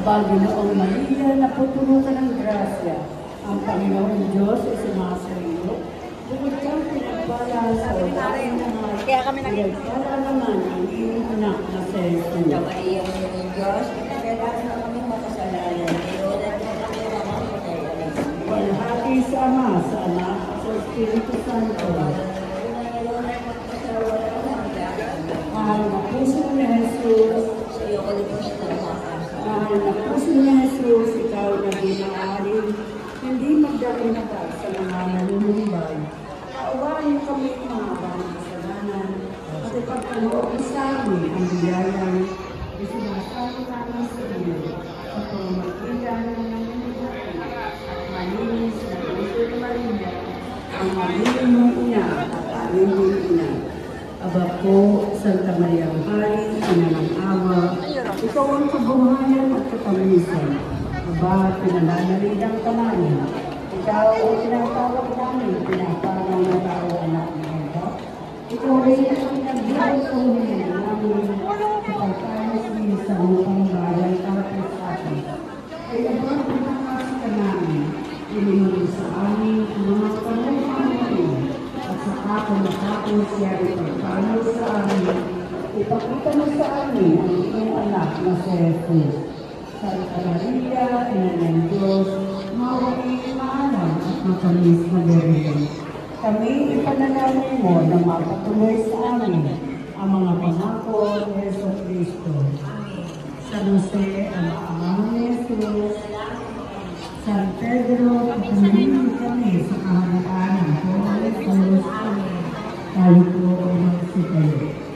Panginoong Maria, napupuno ka ng grasya. Ang Panginoong Diyos ay sumasa iyo. Bukod kang pinagpala sa ulan ng mga kaya kami pinagpala naman ang iyong anak na sa Jesus. Maria, Panginoong Diyos, pinagpala na kami makasalanan. Inulat mo kami na mga patay. Walhati sa Ama, sa Anak, sa Espiritu Santo. Mahal na puso ni Jesus, sa iyo ko lubos na mahal na puso ni Jesus, ikaw na ginaarin, hindi magdakinatag sa mga nanunumbay. Kauwain kami mga bang kasalanan, at ipagkaloob sa amin ang biyayang isinasabi namin sa iyo, at pamamagitan ng nangyayari at malinis na puso ni Maria, ang magiging mong ina at aming ina. Aba po, Santa Maria Hari, Ina ng Awa, ikaw ang kabuhayan at katamisan. Aba, pinananaligang ka namin. Ikaw ang tinatawag namin, pinaparang na tao anak ng Eva. Ikaw rin ang pinagbigay sa humingan namin sa pagkakas din sa upang bayan tapos sa atin. Kaya ba, pinakas ka namin, ininom sa amin ang mga kamuhan namin. At sa kapon siya ipagpano sa amin, ipakita mo sa amin ang iyong anak na si Jesus. Santa Maria, Ina ng Diyos, mawaging maalam at matamis na Virgen. Kami ipanalangin mo na mapatuloy sa amin ang mga pangako ni Jesus Cristo. San Jose, ang Ama ni Jesus, San Pedro, patuloy kami sa kahanapaan ng Holy Ghost. Tayo po ay magsitayo.